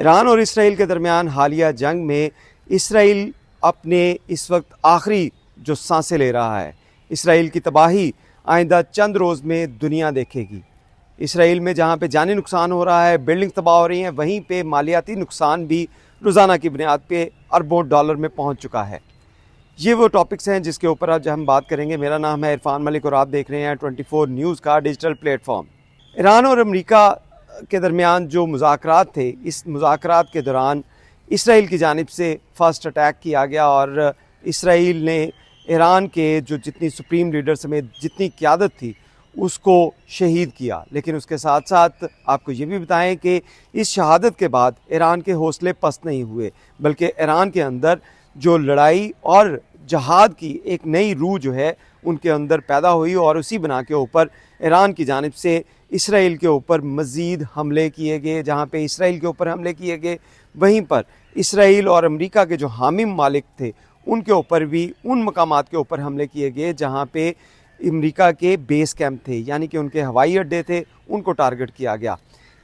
Iran और Israel के दरमियान हालिया जंग में इसराइल अपने इस वक्त आखिरी जो सांसें ले रहा है। इसराइल की तबाही आइंदा चंद रोज़ में दुनिया देखेगी। इसराइल में जहाँ पे जानी नुकसान हो रहा है, बिल्डिंग तबाह हो रही हैं, वहीं पे मालियाती नुकसान भी रोज़ाना की बुनियाद पे अरबों डॉलर में पहुँच चुका है। ये वो टॉपिक्स हैं जिसके ऊपर आज हम बात करेंगे। मेरा नाम है इरफान मलिक और आप देख रहे हैं 24 न्यूज़ का डिजिटल प्लेटफॉर्म। ईरान और अमेरिका के दरमियान जो मुज़ाकरात थे, इस मुज़ाकरात के दौरान इसराइल की जानिब से फर्स्ट अटैक किया गया और इसराइल ने ईरान के जो जितनी सुप्रीम लीडर समेत जितनी क़यादत थी उसको शहीद किया। लेकिन उसके साथ साथ आपको ये भी बताएं कि इस शहादत के बाद ईरान के हौसले पस्त नहीं हुए, बल्कि ईरान के अंदर जो लड़ाई और जहाद की एक नई रूह जो है उनके अंदर पैदा हुई और उसी बना के ऊपर ईरान की जानिब से इसराइल के ऊपर मज़ीद हमले किए गए। जहाँ पे इसराइल के ऊपर हमले किए गए, वहीं पर इसराइल और अमेरिका के जो हामी मालिक थे उनके ऊपर भी उन मकामात के ऊपर हमले किए गए जहाँ पे अमेरिका के बेस कैंप थे, यानी कि उनके हवाई अड्डे थे, उनको टारगेट किया गया।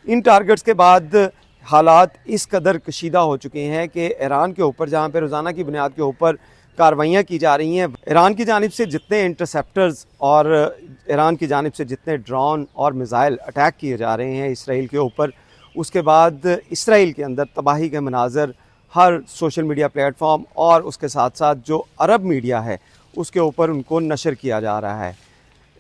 इन टारगेट्स के बाद हालात इस कदर कशीदा हो चुके हैं कि ईरान के ऊपर जहाँ पे रोज़ाना की बुनियाद के ऊपर कार्रवाइयाँ की जा रही हैं, ईरान की जानिब से जितने इंटरसेप्टर्स और ईरान की जानिब से जितने ड्रोन और मिसाइल अटैक किए जा रहे हैं इसराइल के ऊपर, उसके बाद इसराइल के अंदर तबाही के मनाजर हर सोशल मीडिया प्लेटफॉर्म और उसके साथ साथ जो अरब मीडिया है उसके ऊपर उनको नशर किया जा रहा है।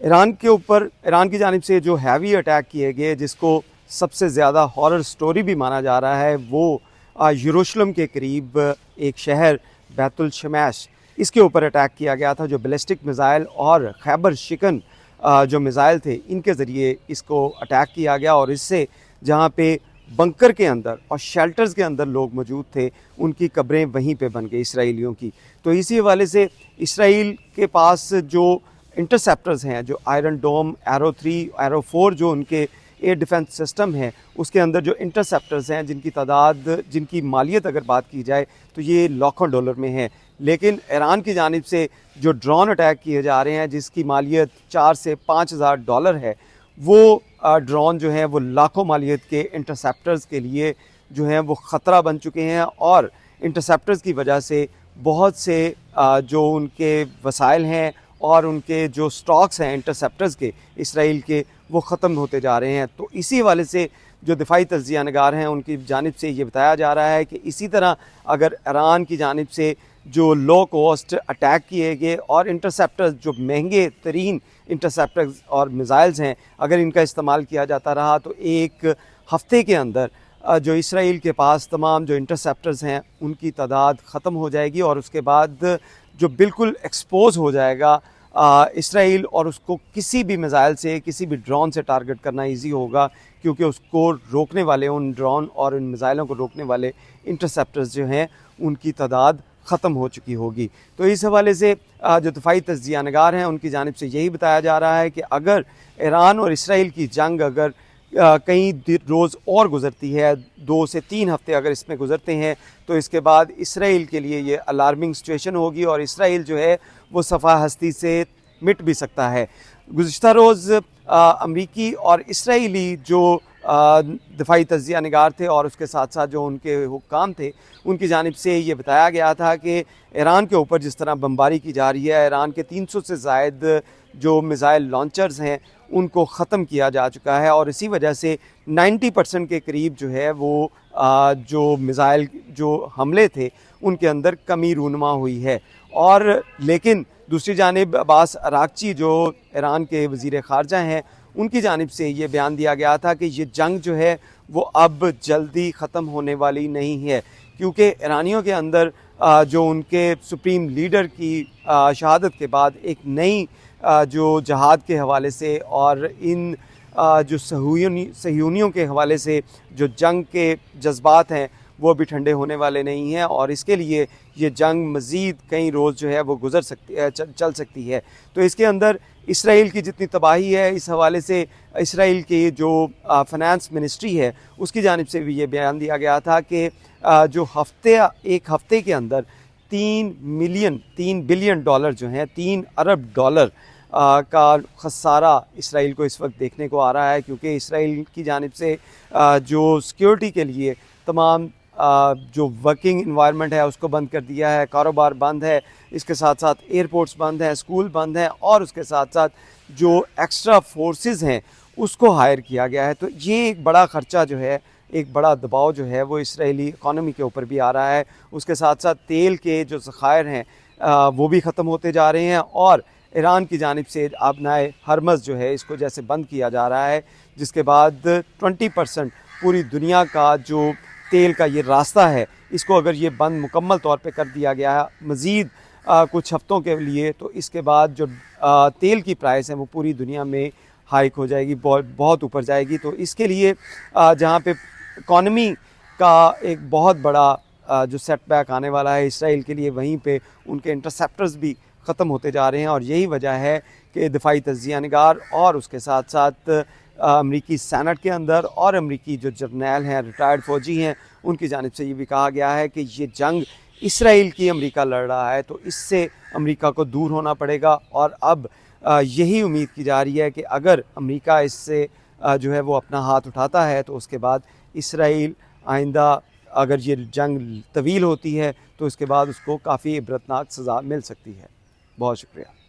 ईरान के ऊपर ईरान की जानिब से जो हैवी अटैक किए गए, जिसको सबसे ज़्यादा हॉरर स्टोरी भी माना जा रहा है, वो यरूशलेम के करीब एक शहर बैतुल शमैश, इसके ऊपर अटैक किया गया था। जो बैलिस्टिक मिज़ाइल और खैबर शिकन जो मिज़ाइल थे, इनके ज़रिए इसको अटैक किया गया और इससे जहाँ पे बंकर के अंदर और शेल्टर्स के अंदर लोग मौजूद थे, उनकी कब्रें वहीं पे बन गई इसराइलियों की। तो इसी हवाले से इसराइल के पास जो इंटरसेप्टर्स हैं, जो आयरन डोम, एरो 3, एरो 4 जो उनके एयर डिफेंस सिस्टम है, उसके अंदर जो इंटरसेप्टर्स हैं जिनकी तादाद, जिनकी मालियत अगर बात की जाए तो ये लाखों डॉलर में है। लेकिन ईरान की जानिब से जो ड्रोन अटैक किए जा रहे हैं जिसकी मालियत 4 से 5,000 डॉलर है, वो ड्रोन जो हैं वो लाखों मालियत के इंटरसेप्टर्स के लिए जो हैं वो ख़तरा बन चुके हैं और इंटरसेप्टर्स की वजह से बहुत से जो उनके वसाइल हैं और उनके जो स्टॉक्स हैं इंटरसेप्टर्स के इसराइल के, वो ख़त्म होते जा रहे हैं। तो इसी वाले से जो दिफाई तज्ज़िया नगार हैं उनकी जानिब से ये बताया जा रहा है कि इसी तरह अगर ईरान की जानिब से जो लो कॉस्ट अटैक किए गए और इंटरसेप्टर्स, जो महंगे तरीन इंटरसेप्टर्स और मिसाइल्स हैं, अगर इनका इस्तेमाल किया जाता रहा तो एक हफ़्ते के अंदर जो इसराइल के पास तमाम जो इंटरसेप्टर्स हैं उनकी तादाद ख़त्म हो जाएगी और उसके बाद जो बिल्कुल एक्सपोज हो जाएगा इसराइल, और उसको किसी भी मिसाइल से, किसी भी ड्रोन से टारगेट करना इजी होगा, क्योंकि उसको रोकने वाले, उन ड्रोन और उन मिसाइलों को रोकने वाले इंटरसेप्टर्स जो हैं उनकी तादाद ख़त्म हो चुकी होगी। तो इस हवाले से जो दिफाई तज्ज़िया नगार हैं उनकी जानिब से यही बताया जा रहा है कि अगर ईरान और इसराइल की जंग अगर कई रोज़ और गुज़रती है, 2 से 3 हफ़्ते अगर इसमें गुज़रते हैं, तो इसके बाद इसराइल के लिए ये अलार्मिंग सिचुएशन होगी और इसराइल जो है वो सफ़ा हस्ती से मिट भी सकता है। गुज़िश्ता रोज़ अमरीकी और इसराइली जो दिफाई तज्ज़िया निगार थे और उसके साथ साथ जो उनके हुक्काम थे, उनकी जानिब से ये बताया गया था कि ईरान के ऊपर जिस तरह बमबारी की जा रही है, ईरान के 300 से ज़ायद जो मिसाइल लॉन्चर्स हैं उनको ख़त्म किया जा चुका है और इसी वजह से 90% के करीब जो है वो जो मिसाइल जो हमले थे उनके अंदर कमी रूनमा हुई है। और लेकिन दूसरी जानिब अब्बास अरागची जो ईरान के वज़ीर ख़ारजा हैं, उनकी जानिब से ये बयान दिया गया था कि ये जंग जो है वो अब जल्दी ख़त्म होने वाली नहीं है, क्योंकि ईरानियों के अंदर जो उनके सुप्रीम लीडर की शहादत के बाद एक नई जो जहाद के हवाले से और इन जो सहूनियों के हवाले से जो जंग के जज्बात हैं वो भी ठंडे होने वाले नहीं हैं और इसके लिए ये जंग मज़ीद कई रोज़ जो है वो चल सकती है। तो इसके अंदर इसराइल की जितनी तबाही है, इस हवाले से इसराइल की जो फ़ाइनेंस मिनिस्ट्री है उसकी जानिब से भी ये बयान दिया गया था कि जो एक हफ़्ते के अंदर 3 बिलियन डॉलर जो हैं, 3 अरब डॉलर का खसारा इसराइल को इस वक्त देखने को आ रहा है, क्योंकि इसराइल की जानिब से जो सिक्योरिटी के लिए तमाम जो वर्किंग इन्वायरमेंट है उसको बंद कर दिया है, कारोबार बंद है, इसके साथ साथ एयरपोर्ट्स बंद हैं, स्कूल बंद हैं और उसके साथ साथ जो एक्स्ट्रा फोर्सेस हैं उसको हायर किया गया है। तो ये एक बड़ा ख़र्चा जो है, एक बड़ा दबाव जो है वो इसराइली इकॉनमी के ऊपर भी आ रहा है। उसके साथ साथ तेल के जो ज़खायर हैं वो भी ख़त्म होते जा रहे हैं और ईरान की जानिब से अब नए हरमज़ जो है इसको जैसे बंद किया जा रहा है, जिसके बाद 20% पूरी दुनिया का जो तेल का ये रास्ता है इसको अगर ये बंद मुकम्मल तौर पे कर दिया गया है मज़ीद कुछ हफ्तों के लिए, तो इसके बाद जो तेल की प्राइस है वो पूरी दुनिया में हाइक हो जाएगी, बहुत ऊपर जाएगी। तो इसके लिए जहाँ पे इकॉनमी का एक बहुत बड़ा जो सेटबैक आने वाला है इसराइल के लिए, वहीं पे उनके इंटरसेप्टर्स भी ख़त्म होते जा रहे हैं और यही वजह है कि दिफाई तज्ज़िया निगार और उसके साथ साथ अमरीकी सेनेट के अंदर और अमरीकी जो जर्नैल हैं, रिटायर्ड फ़ौजी हैं, उनकी जानिब से ये भी कहा गया है कि ये जंग इसराइल की अमरीका लड़ रहा है, तो इससे अमरीका को दूर होना पड़ेगा। और अब यही उम्मीद की जा रही है कि अगर अमरीका इससे जो है वो अपना हाथ उठाता है तो उसके बाद इसराइल आइंदा अगर ये जंग तवील होती है तो इसके बाद उसको काफ़ी इबरतनाक सज़ा मिल सकती है। बहुत शुक्रिया।